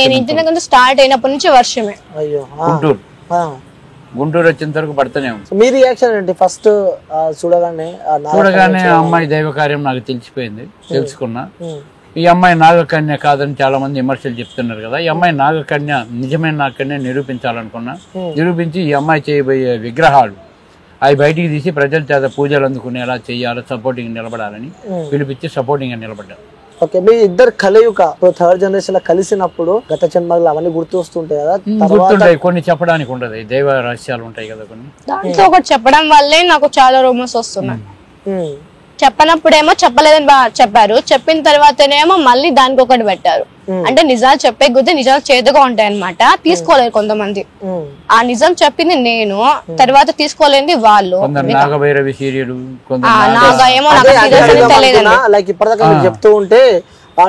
నేను ఇంటి దగ్గర స్టార్ట్ అయినప్పటి నుంచి వర్షమే. అయ్యో గుంటూరు వచ్చేంత వరకు పడుతూనే ఉంది. మీ రియాక్షన్ ఏంటి ఫస్ట్ చూడగానే? అమ్మాయి దైవ కార్యం నాకు తెలిసిపోయింది, తెలుసుకున్నా. ఈ అమ్మాయి నాగకన్య కాదని చాలా మంది విమర్శలు చెప్తున్నారు కదా. ఈ అమ్మాయి నాగకన్య, నిజమైన నాగకన్య నిరూపించాలనుకున్నా. నిరూపించి ఈ అమ్మాయి చేయబోయే విగ్రహాలు అవి బయటికి తీసి ప్రజల చేత పూజలు అందుకునేలా చేయాలి, సపోర్టింగ్ నిలబడాలని పిలిపించి సపోర్టింగ్ నిలబడ్డారు. ఓకే, మీ ఇద్దరు కలయిక థర్డ్ జనరేషన్ లో కలిసినప్పుడు గత జన్మలు అవన్నీ గుర్తు వస్తుంటాయి కదా? గుర్తుంటాయి, కొన్ని చెప్పడానికి ఉండదు, దైవ రహస్యాలు ఉంటాయి కదా కొన్ని. దాంట్లో ఒకటి చెప్పడం వల్లే నాకు చాలా రూమర్స్ వస్తున్నాయి. చెప్పనప్పుడేమో చెప్పలేదని చెప్పారు, చెప్పిన తర్వాతనేమో మళ్ళీ దానికి ఒకటి పెట్టారు. అంటే నిజాలు చెప్పే కొద్దీ నిజాలు చేదుగా ఉంటాయి అన్నమాట, తీసుకోలేరు కొంతమంది. ఆ నిజం చెప్పింది నేను, తర్వాత తీసుకోలేంది వాళ్ళు. నాగభైరవి సీరియల్ నాగేమో నాకు లైక్ ఇప్పటిదాకా చెప్తూ ఉంటే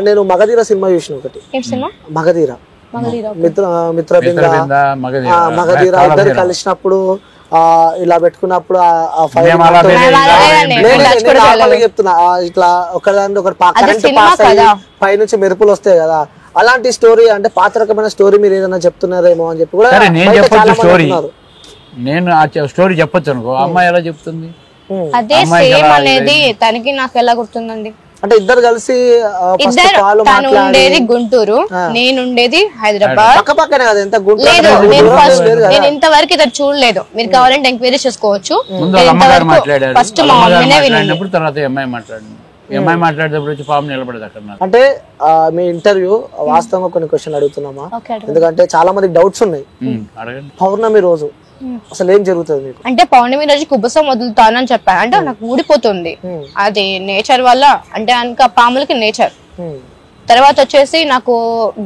నేను మగధీర సినిమా చూసిన ఒకటి. మగధీర మిత్రబింద మగధీర ఇద్దరు కలిసినప్పుడు ఇలా పెట్టుకున్నప్పుడు చెప్తున్నా, ఇట్లా ఒకదాని ఒకటి పైనుంచి మెరుపులు వస్తాయి కదా, అలాంటి స్టోరీ అంటే పాత రకమైన స్టోరీ మీరు ఏదైనా చెప్తున్నారేమో అని చెప్పి కూడా నేను ఆ స్టోరీ చెప్పొచ్చు అనుకో. అమ్మాయి ఎలా చెప్తుంది? అదే సేమ్ అనేది తనకి నాకు ఎలా గుర్తుందండి. అంటే ఇద్దరు కలిసి తను ఉండేది గుంటూరు, నేను ఉండేది హైదరాబాద్. నేను ఇంతవరకు ఇద్దరు చూడలేదు, మీరు కావాలంటే ఎంక్వైరీ చేసుకోవచ్చు. ఫస్ట్ మా మమ్మీనే వినండి. అమ్మాయి మాట్లాడేటప్పుడు వచ్చి పాము నిలబడదు అక్కడ. అంటే మీ ఇంటర్వ్యూ వాస్తవంగా కొన్ని క్వశ్చన్ అడుగుతున్నామా, ఎందుకంటే చాలా మందికి డౌట్స్ ఉన్నాయి. పౌర్ణమి రోజు అసలు ఏం జరుగుతుంది మీకు? అంటే పౌర్ణమి రోజు కుబుసం వదులుతానని చెప్పాను. అంటే నాకు ఊడిపోతుంది, అది నేచర్ వల్ల. అంటే ఇంకా పాములకి నేచర్. తర్వాత వచ్చేసి నాకు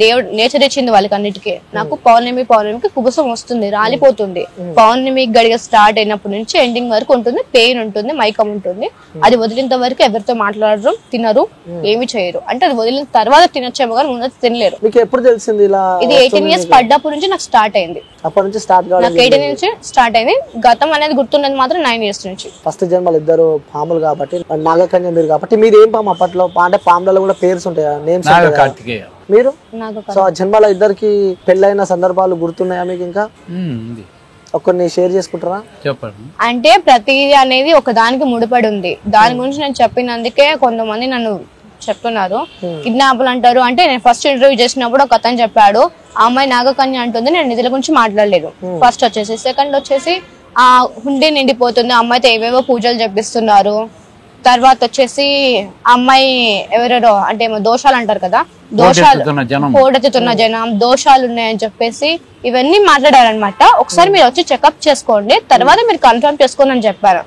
దేవుడు నేచర్ ఇచ్చింది వాళ్ళకి అన్నిటికీ. నాకు పౌర్ణమికి కుబుసం వస్తుంది, రాలిపోతుంది. పౌర్ణమి గడిగ స్టార్ట్ అయినప్పటి నుంచి ఎండింగ్ వరకు ఉంటుంది, పెయిన్ ఉంటుంది, మైకం ఉంటుంది. అది వదిలినంత వరకు ఎవరితో మాట్లాడరు, తినరు, ఏమి చేయరు. అంటే అది వదిలిన తర్వాత తినొచ్చేమో కానీ ముందు తినలేరు. మీకు ఎప్పుడు తెలిసింది ఇలా? ఇది 18 years పడ్డప్పటి నుంచి నాకు స్టార్ట్ అయింది. అప్పటి నుంచి స్టార్ట్ కావాలి. నాకు 18 నుంచి స్టార్ట్ అయింది. గతం అనేది గుర్తున్నది మాత్రం 9 years నుంచి. ఫస్ట్ జన్మలు ఇద్దరు పాములు కాబట్టి, నాగకన్య మీరు కాబట్టి. మీరు ఏం పాము అప్పట్లో? అంటే పాములలో కూడా పేర్స్ ఉంటాయా, నేమ్స్? మీరు సో ఆ జన్మలో ఇద్దరికి పెళ్ళైన సందర్భాలు గుర్తున్నాయా మీకు? ఇంకా కొన్ని షేర్ చేసుకుంటారా? చెప్పండి. అంటే ప్రతిదీ అనేది ఒక దానికి ముడిపడి ఉంది. దాని గురించి నేను చెప్పినందుకే కొంతమంది నన్ను చెప్తున్నారు కిడ్నాప్లు అంటారు. అంటే నేను ఫస్ట్ ఇంటర్వ్యూ చేసినప్పుడు ఒక అతను చెప్పాడు, ఆ అమ్మాయి నాగకన్య అంటుంది, నేను నిధుల గురించి మాట్లాడలేదు. ఫస్ట్ వచ్చేసి. సెకండ్ వచ్చేసి ఆ హుండీ నిండిపోతుంది, అమ్మాయితో ఏవేవో పూజలు చెప్పిస్తున్నారు. తర్వాత వచ్చేసి అమ్మాయి ఎవరెవరో అంటే ఏమో దోషాలు అంటారు కదా, దోషాలు పోటెత్తుతున్న జనం, దోషాలు ఉన్నాయని చెప్పేసి ఇవన్నీ మాట్లాడారనమాట. ఒకసారి మీరు వచ్చి చెకప్ చేసుకోండి, తర్వాత మీరు కన్ఫర్మ్ చేసుకోండి అని చెప్పారు.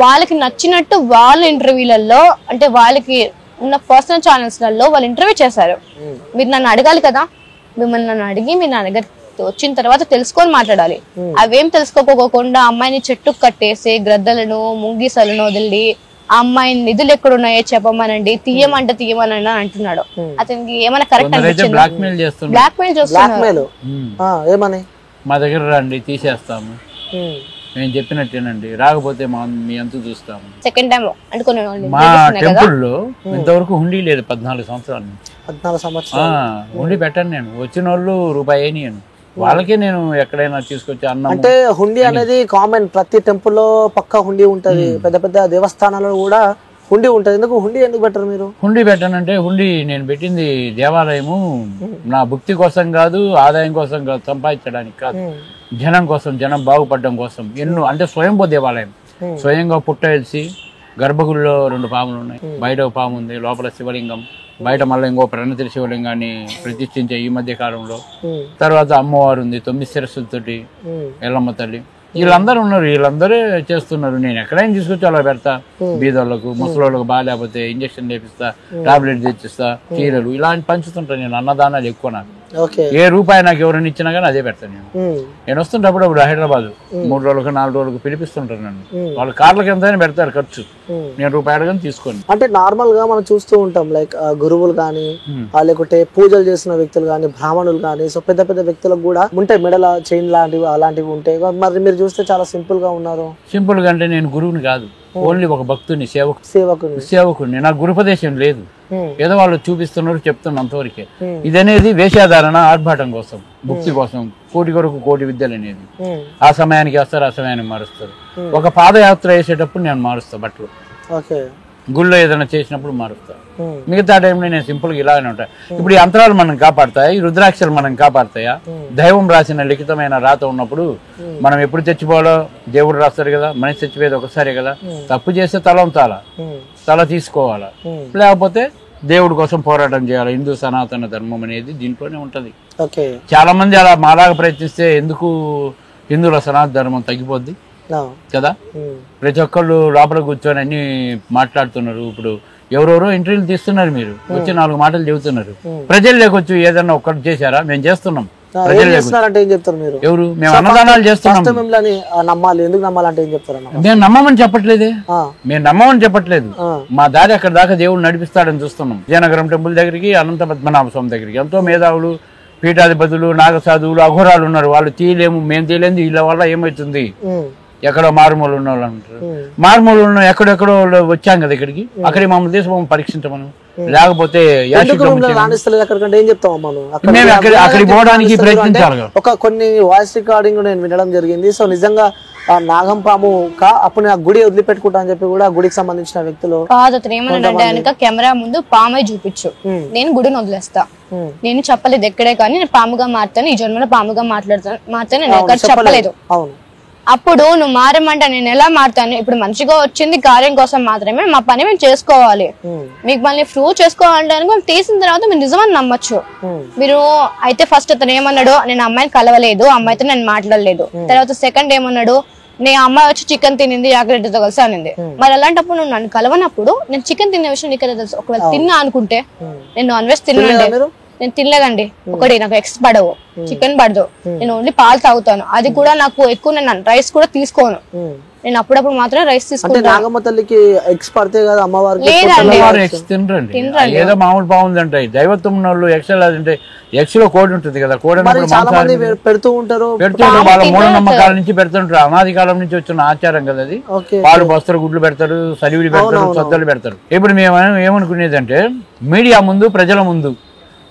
వాళ్ళకి నచ్చినట్టు వాళ్ళ ఇంటర్వ్యూలలో, అంటే వాళ్ళకి ఉన్న పర్సనల్ ఛానల్స్ లలో వాళ్ళు ఇంటర్వ్యూ చేశారు. మీరు నన్ను అడగాలి కదా, మిమ్మల్ని నన్ను అడిగి మీరు నా దగ్గర వచ్చిన తర్వాత తెలుసుకొని మాట్లాడాలి. అవేం తెలుసుకోకపోకుండా అమ్మాయిని చెట్టుకు కట్టేసి గ్రద్దలను ముంగీసలను వదిలి ఆ అమ్మాయి నిధులు ఎక్కడున్నాయో చెప్పమనండి, తీయమంటే తీయమని అంటున్నాడు. అతనికి ఏమైనా కరెక్ట్ అనిపించింది? బ్లాక్ మెయిల్ చేస్తున్నారు. ఏమని? మా దగ్గర రండి తీసేస్తాము, నేను చెప్పినట్టేనండి, రాకపోతే మీ అంత చూస్తాము. సెకండ్ టైం అంటే కొన్ని మా టెంపుల్లో ఇంతవరకు హుండీ లేదు 14 సంవత్సరాల నుంచి. 14 సంవత్సరాలు హుండీ పెట్టాను నేను. వచ్చిన వాళ్ళు రూపాయి నేను వాళ్ళకే నేను ఎక్కడైనా తీసుకొచ్చి అన్నం. అంటే హుండీ అనేది కామన్, ప్రతి టెంపుల్లో పక్కా హుండీ ఉంటది, పెద్ద పెద్ద దేవస్థానాల్లో కూడా హుండీ ఉంటది. ఎందుకు హుండీ ఎందుకు పెట్టరు మీరు? హుండీ పెట్టానంటే హుండీ నేను పెట్టింది దేవాలయము నా భక్తి కోసం కాదు, ఆదాయం కోసం కాదు, సంపాదించడానికి కాదు, జనం కోసం, జనం బాగుపడడం కోసం. ఎన్నో అంటే స్వయంభూ దేవాలయం, స్వయంగా పుట్టేసి గర్భగుడిలో 2 పాములు ఉన్నాయి, బయట ఒక పాము ఉంది, లోపల శివలింగం, బయట మళ్ళీ ఇంకో ప్రణతిరి శివలింగాన్ని ప్రతిష్ఠించే ఈ మధ్య కాలంలో. తర్వాత అమ్మవారు ఉంది 9 శిరస్సులతోటి, ఎల్లమ్మ తల్లి. వీళ్ళందరూ ఉన్నారు, వీళ్ళందరే చేస్తున్నారు. నేను ఎక్కడైనా తీసుకొచ్చి అలా పెడతా, బీదోళ్ళకు ముసలోళ్ళకు బాగాలేకపోతే ఇంజక్షన్ చేపిస్తా, టాబ్లెట్ తెచ్చిస్తా, చీరలు ఇలాంటి పంచుతుంటాను. నేను అన్నదానాలు ఎక్కువ. నాకు ఏ రూపాయి నాకు ఎవరైనా ఇచ్చినా కానీ అదే పెడతాను. నేను వస్తుంటప్పుడు హైదరాబాద్ 3 రోజులకు 4 రోజులకు పిలిపిస్తుంటారు నన్ను. వాళ్ళ కార్లకి ఎంతైనా పెడతారు ఖర్చు, నేను రూపాయి అడగని తీసుకోండి. అంటే నార్మల్ గా మనం చూస్తూ ఉంటాం, లైక్ గురువులు కానీ లేకుంటే పూజలు చేసిన వ్యక్తులు కానీ, బ్రాహ్మణులు కానీ, సో పెద్ద పెద్ద వ్యక్తులకు కూడా ఉంటాయి మెడల చైన్ లాంటివి, అలాంటివి ఉంటాయి. మరి మీరు చూస్తే చాలా సింపుల్ గా ఉన్నారు. సింపుల్ గా అంటే నేను గురువుని కాదు, ఓన్లీ ఒక భక్తుని, సేవకుని. నాకు గురుపదేశం లేదు. ఏదో వాళ్ళు చూపిస్తున్నారు చెప్తున్నారు అంతవరకే. ఇదనేది వేషాధారణ, ఆర్భాటం కోసం, భక్తి కోసం, కోటి కొరకు కోటి విద్యలు అనేది. ఆ సమయానికి వేస్తారు, ఆ సమయానికి మారుస్తారు. ఒక పాదయాత్ర వేసేటప్పుడు నేను మారుస్తా బట్టలు, గుళ్ళో ఏదైనా చేసినప్పుడు మారుస్తా. మిగతా టైంలో నేను సింపుల్ గా ఇలానే ఉంటాయి. ఇప్పుడు ఈ యంత్రాలు మనం కాపాడతాయా? ఈ రుద్రాక్షలు మనం కాపాడతాయా? దైవం రాసిన లిఖితమైన రాత ఉన్నప్పుడు మనం ఎప్పుడు చచ్చిపోవాలో దేవుడు రాస్తాడు కదా. మనిషి చచ్చిపోయేది ఒకసారి కదా. తప్పు చేస్తే తల ఉంచాలా, తల తీసుకోవాలా, లేకపోతే దేవుడి కోసం పోరాటం చేయాలి. హిందూ సనాతన ధర్మం అనేది దీంట్లోనే ఉంటది. చాలా మంది అలా మాలాగా ప్రయత్నిస్తే ఎందుకు హిందువుల సనాతన ధర్మం తగ్గిపోద్ది కదా. ప్రతి ఒక్కళ్ళు లోపల కూర్చొని అన్ని మాట్లాడుతున్నారు. ఇప్పుడు ఎవరెవరో ఇంటర్వ్యూలు తీస్తున్నారు, మీరు వచ్చి 4 మాటలు చెబుతున్నారు. ప్రజలు లేకొచ్చు ఏదన్నా ఒక్కటి చేశారా? మేము చేస్తున్నాం. ఎవరు? మేము అన్నదానాలు చేస్తున్నాం. మేము నమ్మమని చెప్పట్లేదే, మేము నమ్మమని చెప్పట్లేదు. మా దారి అక్కడ దాకా దేవుడు నడిపిస్తాడని చూస్తున్నాం. విజయనగరం టెంపుల్ దగ్గరికి, అనంత పద్మనాభ స్వామి దగ్గరికి ఎంతో మేధావులు, పీఠాధిపతులు, నాగసాధువులు, అఘోరాలు ఉన్నారు. వాళ్ళు తీయలేము, మేము తీయలేదు. వీళ్ళ వల్ల ఏమవుతుంది? ఎక్కడో మారుమూలు ఉన్న వాళ్ళు అంటారు. మారుమూలు ఉన్న ఎక్కడెక్కడో వచ్చాం కదా ఇక్కడికి, అక్కడికి మమ్మల్ని తీసి మమ్మల్ని పరీక్షించమను. లేకపోతే అక్కడికి పోవడానికి ప్రయత్నించాలి. ఒక కొన్ని వాయిస్ రికార్డింగ్ నేను వినడం జరిగింది. సో నిజంగా నాగం పాము అప్పుడు ఆ గుడి వదిలిపెట్టుకుంటా అని చెప్పి కూడా గుడికి సంబంధించిన వ్యక్తులు కాదు. అతను ఏమన్నాడంటే కెమెరా ముందు పామై చూపించు, నేను గుడిని వదిలేస్తా. నేను చెప్పలేదు ఎక్కడే కానీ నేను పాముగా మారుతాను, ఈ జన్మలో పాముగా మారుతాను నేను ఎక్కడ చెప్పలేదు. అవును. అప్పుడు నువ్వు మారమంటే నేను ఎలా మారుతాను? ఇప్పుడు మంచిగా వచ్చింది కార్యం కోసం మాత్రమే, మా పని మేము చేసుకోవాలి. మీకు మళ్ళీ ప్రూవ్ చేసుకోవాలంటే తీసిన తర్వాత మీరు నిజమని నమ్మచ్చు. మీరు అయితే ఫస్ట్ అతను ఏమన్నాడు, నేను అమ్మాయిని కలవలేదు, అమ్మాయితో నేను మాట్లాడలేదు. తర్వాత సెకండ్ ఏమన్నాడు, నేను అమ్మాయి వచ్చి చికెన్ తినింది జాగ్రత్తతో కలిసి అనింది. మరి అలాంటప్పుడు నువ్వు నన్ను కలవనప్పుడు నేను చికెన్ తినే విషయం నీకు తెలుసు. ఒకవేళ తిన్నా అనుకుంటే, నేను నాన్ వెజ్ తిన్నాను, నేను తినలేదండి. ఒకటి నాకు ఎగ్స్ పడవు, చికెన్ పడదు, నేను ఓన్లీ పాలు తాగుతాను. అది కూడా నాకు ఎక్కువ, నేను రైస్ కూడా తీసుకోను. నేను అప్పుడప్పుడు మాత్రమే రైస్ తీసుకుంటాను. నాగమ్మ తల్లికి ఎగ్స్ పడితే కదా అమ్మవారికి ఏదో మామూలు బాగుందంటే దైవత్వం వాళ్ళు ఎగ్స్ అంటే ఎగ్స్ లో కోడి ఉంటుంది కదా. కోడి పెడుతూ ఉంటారు, వాళ్ళ మూఢనమ్మకాల నుంచి పెడుతుంటారు. అనాది కాలం నుంచి వచ్చిన ఆచారం కదా అది. పాలు పోస్తారు, గుడ్లు పెడతారు, సలివిడి పెడతారు, సద్దలు పెడతారు. ఇప్పుడు మేము ఏమనుకునేది అంటే మీడియా ముందు, ప్రజల ముందు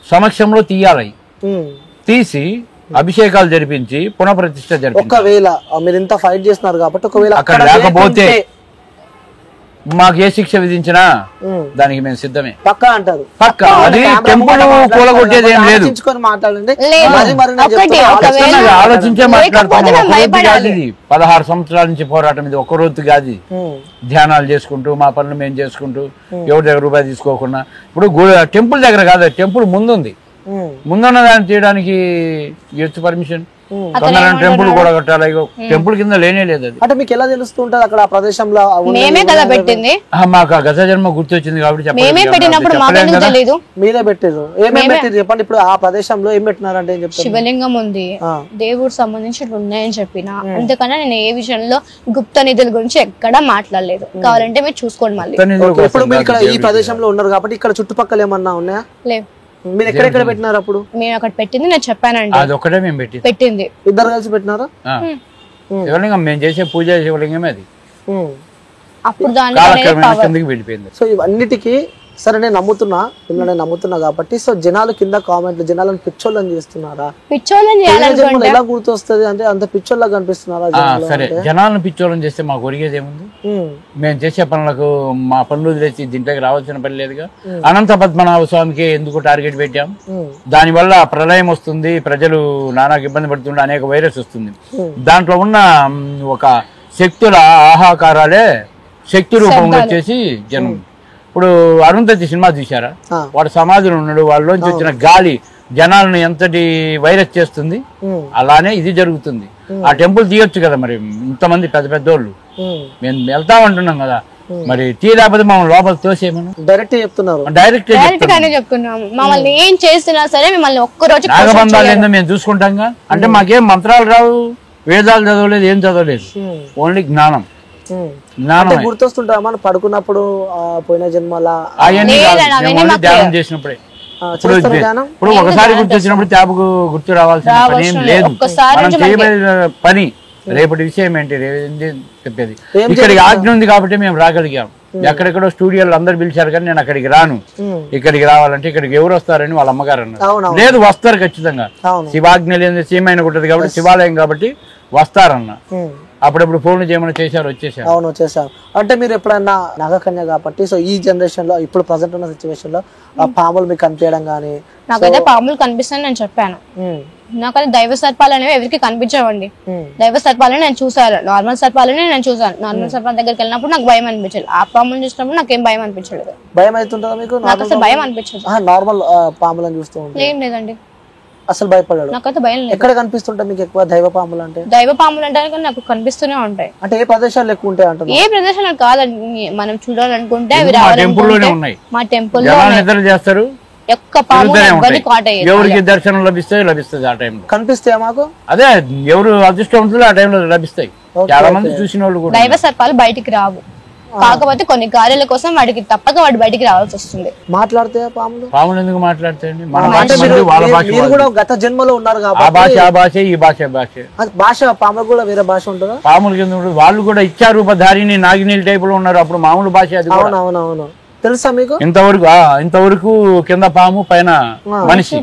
సమక్షంలో తీయాలి. తీసి అభిషేకాలు జరిపించి పునఃప్రతిష్ఠ జరిపి, ఒకవేళ మీరు ఇంత ఫైట్ చేస్తున్నారు కాబట్టి ఒకవేళ అక్కడ లేకపోతే మాకు ఏ శిక్ష విధించినా దానికి మేము సిద్ధమే. పక్కా అంటారు. పక్కా. అది టెంపుల్ కూలగొట్టేది ఏం లేదు. ఆలోచించే మాట్లాడుతున్నాం. 16 సంవత్సరాల నుంచి పోరాటం ఇది. ఒక్క రోజు కాదు. ధ్యానాలు చేసుకుంటూ మా పనులు మేము చేసుకుంటూ ఎవరి దగ్గర రూపాయి తీసుకోకుండా. ఇప్పుడు టెంపుల్ దగ్గర కాదు, టెంపుల్ ముందుంది. ముందున్న దాన్ని తీయడానికి ఇవ్వచ్చు పర్మిషన్. టెంపుల్ కూడా కట్టాలి. టెంపుల్ కింద లేనే లేదు అది. అంటే మీకు ఎలా తెలుస్తుంటది అక్కడ ఆ ప్రదేశంలో? మేమే కదా పెట్టింది. మాకు ఆ గత జన్మ గుర్తొచ్చింది కాబట్టి మేమే పెట్టినప్పుడు మాకెందుకు తెలియదు? మీరే పెట్టారు. ఏమేమి పెట్టారు చెప్పండి. ఇప్పుడు ఆ ప్రదేశంలో ఏం పెట్టినారంటే ఏం చెప్తారు? శివలింగం ఉంది, దేవుడు సంబంధించి ఉన్నాయని చెప్పిన. అందుకన్నా నేను ఏ విషయంలో గుప్త నిధుల గురించి ఎక్కడా మాట్లాడలేదు. కావాలంటే మీరు చూసుకోండి మళ్ళీ. ఇప్పుడు మీరు ఇక్కడ ఈ ప్రదేశంలో ఉన్నారు కాబట్టి ఇక్కడ చుట్టుపక్కల ఏమన్నా ఉన్నాయా? లేవు. మీరు ఎక్కడెక్కడ పెట్టినారు? అప్పుడు మేము అక్కడ పెట్టింది నేను చెప్పానండి. అది ఒకటే మేము పెట్టింది. ఇద్దరు కలిసి పెట్టినారా? శివలింగం మేము చేసే పూజ శివలింగమే అది. అప్పుడు దాని వెళ్ళిపోయింది. సో ఇవన్నిటికీ సరే నేను నమ్ముతున్నా, మిమ్మల్ని నమ్ముతున్నా కాబట్టి. సో జనాలు కింద కామెంట్లు జనాలను పిచ్చోళ్ళని చేస్తున్నారా? పిచ్చోళ్ళని ఎలా గుర్తొస్తుంది అంటే అంత పిచ్చోళ్ళ కనిపిస్తున్నారా? సరే, జనాలను పిచ్చోళ్ళని చేస్తే మాకు ఒరిగేది ఏముంది? మేము చేసే పనులకు మా పనులు వదిలేసి దీంట్లోకి రావాల్సిన పని లేదుగా. అనంత పద్మనాభ స్వామికి ఎందుకు టార్గెట్ పెట్టాం? దాని వల్ల ప్రళయం వస్తుంది, ప్రజలు నానాకు ఇబ్బంది పడుతుండే, అనేక వైరస్ వస్తుంది. దాంట్లో ఉన్న ఒక శక్తుల ఆహాకారాలే శక్తి రూపంలో వచ్చేసి జనం. ఇప్పుడు అరుంధతి సినిమా చూసారా? వాడు సమాధిలో ఉన్నాడు, వాళ్ళలోంచి వచ్చిన గాలి జనాలను ఎంతటి వైరస్ చేస్తుంది. అలానే ఇది జరుగుతుంది. ఆ టెంపుల్ తీయొచ్చు కదా, మరి ఇంతమంది పెద్ద పెద్దోళ్ళు మేము వెళ్తామంటున్నాం కదా, మరి టీ లేకపోతే మమ్మల్ని లోపల తోసేమను డైరెక్ట్ చెప్తున్నారు. డైరెక్ట్ చెప్తున్నాము. మమ్మల్ని ఏం చేసినా సరే మిమ్మల్ని ఒక్కరోజు నాగబంధాలు ఏందో మేము చూసుకుంటాంగా. అంటే మాకేం మంత్రాలు రావు, వేదాలు చదవలేదు, ఏం చదవలేదు, ఓన్లీ జ్ఞానం. గుర్తొస్తుంటా మనం పడుకున్నప్పుడు పోయిన జన్మల ధ్యానం చేసినప్పుడే. ఇప్పుడు ఒకసారి గుర్తొచ్చినప్పుడు ట్యాబ్కు గుర్తు రావాల్సిన పని ఏం లేదు. మనం చేయబడిన పని రేపటి విషయం ఏంటి చెప్పేది. ఇక్కడికి ఆజ్ఞ ఉంది కాబట్టి మేము రాగలిగాం. ఎక్కడెక్కడో స్టూడియోలు అందరు పిలిచారు కానీ నేను అక్కడికి రాను, ఇక్కడికి రావాలంటే ఇక్కడికి ఎవరు వస్తారని వాళ్ళ అమ్మగారు అన్నారు. లేదు వస్తారు ఖచ్చితంగా, శివాజ్ఞ లేని సీమైన ఉంటది కాబట్టి శివాలయం కాబట్టి వస్తారన్న. అప్పుడప్పుడు ఫోన్లు చేయమని చేశారు, వచ్చేసారు. అవును వచ్చేసారు. అంటే మీరు ఎప్పుడన్నా నాగకన్య కాబట్టి సో ఈ జనరేషన్ లో ఇప్పుడు ప్రజెంట్ ఉన్న సిచ్యువేషన్ లో ఆ పాములు మీకు కనిపించడం గానీ? నాకైతే పాములు కనిపిస్తాయని నేను చెప్పాను. నాకైతే దైవ సర్పాలు అనేవి ఎవరికి కనిపించవండి. దైవ సర్పాలని నేను చూసాను, నార్మల్ సర్పాలని నేను చూసాను. నార్మల్ సర్పాల దగ్గరికి వెళ్ళినప్పుడు నాకు భయం అనిపించలేదు, ఆ పాములను చూసినప్పుడు నాకేం భయం అనిపించలేదు. భయం అవుతుంటుందా మీకు? నాకు అసలు భయం అనిపించదు. నార్మల్ పాములను చూస్తూ ఉంటారు? ఏం లేదండి, అసలు భయపడాడు. నాకైతే భయం లేదు. ఎక్కడ కనిపిస్తుంటాయి మీకు ఎక్కువ దైవ పాములు అంటే? దైవ పాములు అంటే నాకు కనిపిస్తూనే ఉంటాయి. అంటే ఏ ప్రదేశాలు ఎక్కువ ఉంటాయి అంటారు? ఏ ప్రదేశాలు కాదండి, మనం చూడాలనుకుంటే అవి మా టెంపుల్ చేస్తారు. ఎవరికి దర్శనం లభిస్తుంది ఆ టైంలో, కనిపిస్తాయా మాకు? అదే ఎవరు అదృష్టవంతులు ఆ టైంలో లభిస్తాయి. చాలా మంది చూసిన వాళ్ళు కూడా. దైవ సర్పాలు బయటికి రావు, కాకపోతే కొన్ని కార్యాల కోసం వాడికి తప్పక వాడు బయటికి రావాల్సి వస్తుంది. మాట్లాడితే పాములు? పాములు ఎందుకు మాట్లాడతాయండి? మీరు కూడా గత జన్మలో ఉన్నారు కాబట్టి ఆ భాష ఆ భాష ఈ భాష భాష భాష పాములు కూడా వేరే భాష ఉంటుందా? పాములు కింద వాళ్ళు కూడా ఇచ్చారూపధారిని నాగినీళ్ళ టైప్ లో ఉన్నారు, అప్పుడు మామూలు భాష అది. అవునవునవును, తెలుసా మీకు? ఇంతవరకు కింద పాము పైన మనిషి.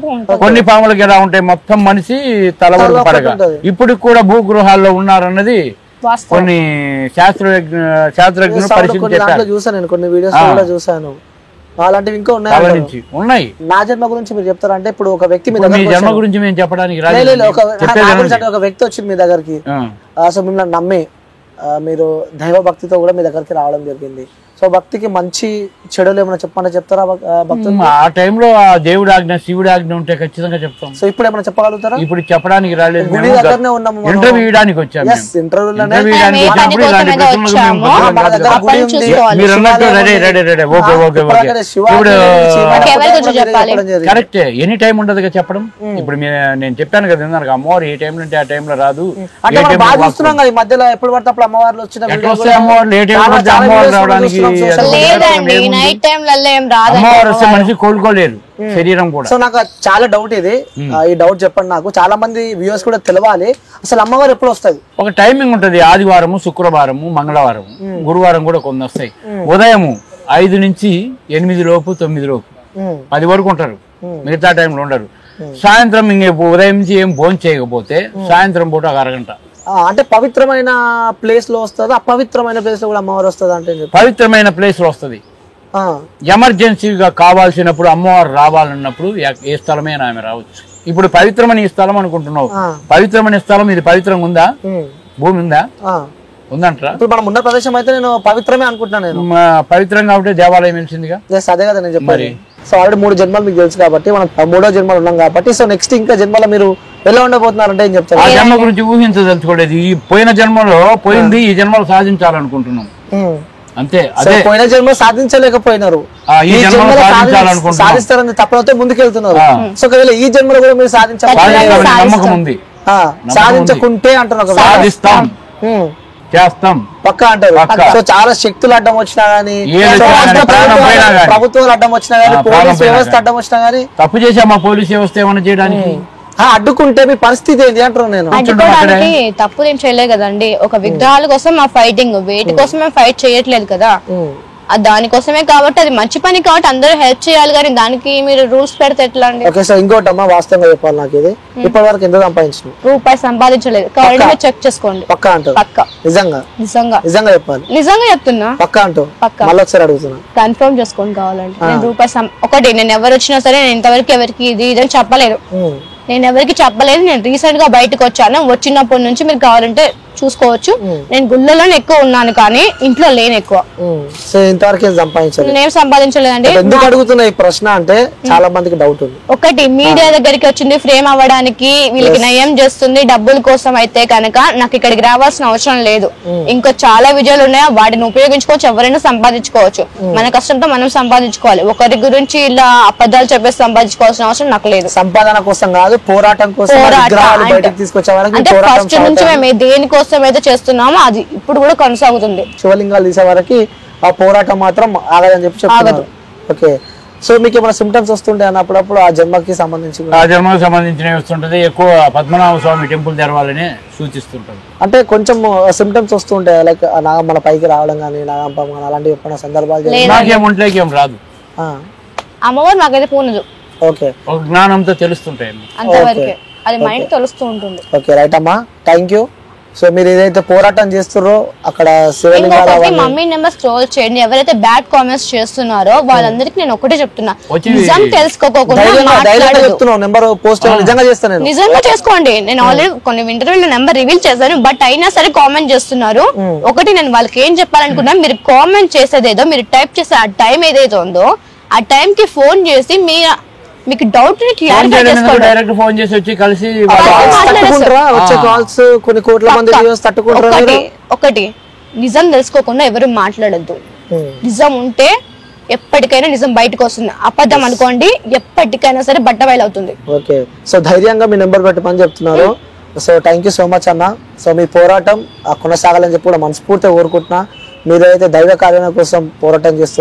కొన్ని పాములకి ఎలా ఉంటాయి, మొత్తం మనిషి తల వరకు పడగా. ఇప్పుడు కూడా భూగృహాల్లో ఉన్నారన్నది కొన్ని శాస్త్రజ్ఞులు పరిశీలించారు. చూసాను నేను కొన్ని వీడియోస్ కూడా చూసాను. అలాంటివి ఇంకా ఉన్నాయి. నా జన్మ గురించి మీరు చెప్తారా? అంటే ఇప్పుడు ఒక వ్యక్తి జన్మ గురించి మేము చెప్పడానికి ఒక వ్యక్తి వచ్చింది మీ దగ్గరికి, సో మిమ్మల్ని నమ్మి మీరు దైవ భక్తితో కూడా మీ దగ్గరికి రావడం జరిగింది. సో భక్తికి మంచి చెడులు ఏమైనా చెప్పండి, చెప్తారా భక్తులు? ఆ టైంలో ఆ దేవుడి ఆజ్ఞ శివుడి ఆజ్ఞ ఉంటే ఖచ్చితంగా చెప్తాం. సో ఇప్పుడు ఏమైనా చెప్పగలుగుతారా? ఇప్పుడు చెప్పడానికి రాలేదు, గుడి దగ్గరనే ఉన్నాము, ఇంటర్వ్యూ ఇవ్వడానికి వచ్చాము. కరెక్టే, ఎనీ టైం ఉండదు చెప్పడం. ఇప్పుడు నేను చెప్పాను కదా ఇందాక, అమ్మవారు ఏ టైంలో అంటే ఆ టైంలో రాదు. మధ్యలో ఎప్పుడు పడితే అప్పుడు అమ్మవార్లు వచ్చిన అమ్మవారు ఏ టైం పడితే అమ్మవారు రావడానికి అమ్మవారు వస్తే మనిషి కోలుకోలేరు, శరీరం కూడా. సో నాకు చాలా డౌట్ ఇది, ఈ డౌట్ చెప్పండి నాకు. చాలా మంది వ్యూవర్స్ కూడా తెలవాలి, అసలు అమ్మవారు ఎప్పుడు వస్తుంది? ఒక టైమింగ్ ఉంటది, ఆదివారము, శుక్రవారము, మంగళవారం, గురువారం కూడా కొన్ని వస్తాయి. ఉదయము 5 నుంచి 8 లోపు, 9 లోపు, 10 వరకు ఉంటారు, మిగతా టైంలో ఉండరు. సాయంత్రం ఉదయం నుంచి ఏం భోజనం చేయకపోతే సాయంత్రం పూట ఒక అరగంట. అంటే పవిత్రమైన ప్లేస్ లో వస్తుంది, అపవిత్రమైన ప్లేస్ లో కూడా అమ్మవారు వస్తుంది అంటే? పవిత్రమైన ప్లేస్ లో వస్తుంది. ఎమర్జెన్సీగా కావాల్సినప్పుడు అమ్మవారు రావాలన్నప్పుడు ఏ స్థలమైనా ఆమె రావచ్చు. ఇప్పుడు పవిత్రమైన ఈ స్థలం అనుకుంటున్నావు, పవిత్రమైన స్థలం ఇది పవిత్రంగా ఉందా? భూమి ఉందా? ఉందంటారా? ఇప్పుడు మనం ఉన్న ప్రదేశం అయితే నేను పవిత్రమే అనుకుంటున్నాను. నేను పవిత్రంగా ఉంటే దేవాలయం తెలిసిందిగా. అదే కదా నేను చెప్పాలి. సో ఆల్రెడీ 3 జన్మలు మీకు తెలుసు కాబట్టి, మనం 3వ జన్మలు ఉన్నాం కాబట్టి, సో నెక్స్ట్ ఇంకా జన్మలో మీరు ఎలా ఉండబోతున్నారంటే ఏం చెప్తారు? ఆ జన్మ గురించి ఊహించదలుచుకోలేదు. ఈ పోయిన జన్మలో పోయింది, ఈ జన్మలో సాధించాలనుకుంటున్నాం అంతే. అదే పోయిన జన్మ సాధించలేకపోయినారు, ఈ జన్మలో సాధిస్తారని తప్పనైతే ముందుకెళ్తున్నారు. సో ఒకవేళ ఈ జన్మలో కూడా మీరు సాధించాలి నమ్మకం ఉంది, సాధించకుంటే అంటున్నారు సాధిస్తాం, చేస్తాం పక్కా అంటారు. సో చాలా శక్తులు అడ్డం వచ్చినా గానీ, ప్రభుత్వాలు అడ్డం వచ్చినా గానీ, పోలీస్ వ్యవస్థ అడ్డం వచ్చినా గానీ, తప్పు చేసామా పోలీస్ వ్యవస్థ ఏమైనా చేయడానికి? అడ్డుకుంటే మీ పరిస్థితి ఏంటి అంటారు? నేను అడ్డుకోవడానికి తప్పు ఏం చేయలేదు కదండి. ఒక విగ్రహాల కోసం మా ఫైటింగ్, వేటి కోసం మేము ఫైట్ చేయట్లేదు కదా, దానికోసమే. కాబట్టి అది మంచి పని కాబట్టి అందరూ హెల్ప్ చేయాలి, కానీ దానికి మీరు రూల్స్ పెడితే ఎట్లా అండి? ఓకే, సో ఇంకోటి అమ్మా, వాస్తవంగా చెప్పాలి, నాకు ఇది ఇప్పటి వరకు ఎంత సంపాదించిన? రూపాయి సంపాదించలేదు. కాబట్టి చెక్ చేసుకోండి. పక్కా అంటారు? పక్కా, నిజంగా నిజంగా నిజంగా చెప్పాలి, నిజంగా చెప్తున్నా. పక్కా అంటూ మళ్ళీ ఒకసారి అడుగుతున్నా, కన్ఫర్మ్ చేసుకోండి కావాలంటే. నేను రూపాయి ఒకటి, నేను ఎవరు వచ్చినా సరే నేను ఇంతవరకు ఎవరికి ఇది ఇదని చెప్పలేదు, నేను ఎవరికి చెప్పలేదు. నేను రీసెంట్ గా బయటకు వచ్చాను, వచ్చినప్పటి నుంచి మీరు కావాలంటే చూసుకోవచ్చు. నేను గుళ్ళలోనే ఎక్కువ ఉన్నాను కానీ ఇంట్లో లేను ఎక్కువ. ఇంతవరకు నేను సంపాదించలేదండి. ఎందుకు అడుగుతున్నా ఈ ప్రశ్న అంటే చాలా మందికి డౌట్ ఉంది. ఒకటి, మీడియా దగ్గరికి వచ్చింది ఫ్రేమ్ అవ్వడానికి, వీళ్ళకి నయం చేస్తుంది డబ్బుల కోసం అయితే కనుక నాకు ఇక్కడికి రావాల్సిన అవసరం లేదు. ఇంకా చాలా విజయాలు ఉన్నాయి, వాటిని ఉపయోగించుకోవచ్చు, ఎవరైనా సంపాదించుకోవచ్చు. మన కష్టంతో మనం సంపాదించుకోవాలి. ఒకరి గురించి ఇలా అబద్ధాలు చెప్పేసి సంపాదించుకోవాల్సిన అవసరం నాకు లేదు. సంపాదన కోసం కాదు, పోరాటం కోసం. అంటే ఫస్ట్ నుంచి మేము దేనికోసం అయితే చేస్తున్నామో అది ఇప్పుడు కూడా కొనసాగుతుంది. శివలింగాలు తీసే వరకు ఆ పోరాటం మాత్రం ఆగదని చెప్పి చెప్తున్నారు. ఓకే, సో మీకు ఏమైనా సిమ్టమ్స్ వస్తుంటాయి అన్నప్పుడు ఆ జన్మకి సంబంధించి ఆ జన్మకు సంబంధించినవి వస్తుంటది. ఎక్కువ పద్మనాభ స్వామి టెంపుల్ తెరవాలని సూచిస్తుంటది. అంటే కొంచెం సిమ్టమ్స్ వస్తుంటాయి, లైక్ నాగమ్మ పైకి రావడం కానీ నాగంపం కానీ అలాంటివి ఎప్పుడైనా సందర్భాలు నాకేం రాదు. అమ్మవారు నాకైతే పూనదు. ఓకే, ఒక జ్ఞానంతో తెలుస్తుంటాయి అంతవరకే, అది మైండ్ తెలుస్తూ ఉంటుంది. ఓకే రైట్ అమ్మా, థ్యాంక్ యూ. సో మీరు ఏదైతే పోరాటం చేస్తున్నారో అక్కడ శివలింగాల మమ్మీ నెంబర్ స్క్రోల్ చేయండి. ఎవరైతే బ్యాడ్ కామెంట్స్ చేస్తున్నారో వాళ్ళందరికీ నేను ఒకటే చెప్తున్నా, నిజం తెలుసుకోకుండా నిజంగా చేసుకోండి. నేను ఆల్రెడీ కొన్ని ఇంటర్వ్యూలో నెంబర్ రివీల్ చేశాను, బట్ అయినా సరే కామెంట్ చేస్తున్నారు. ఒకటి నేను వాళ్ళకి ఏం చెప్పాలనుకున్నా, మీరు కామెంట్ చేసేదేదో, మీరు టైప్ చేసే ఆ టైం ఏదైతే ఉందో ఆ టైం కి ఫోన్ చేసి మీకు డౌట్ క్లారిఫై చేసుకోండి. డైరెక్ట్ ఫోన్ చేసి వచ్చి కలిసి వచ్చే కాల్స్ కొన్ని కోట్ల మంది తట్టుకుంటారు. ఒకటి నిజం తెలుసుకోకుండా ఎవరు మాట్లాడద్దు. నిజం ఉంటే ఎప్పటికైనా నిజం బయటకు వస్తుంది. అబద్ధం అనుకోండి ఎప్పటికైనా సరే బట్ట బయలు అవుతుంది. ఓకే, సో ధైర్యంగా మీ నెంబర్ పెట్టమని చెప్తున్నారు. So thank you so much అన్న. సో మీ పోరాటం కొనసాగాలని చెప్పి కూడా మనస్ఫూర్తిగా కోరుకుంటున్నా. మీరైతే దైవ కార్యాల కోసం పోరాటం చేస్తున్నారు.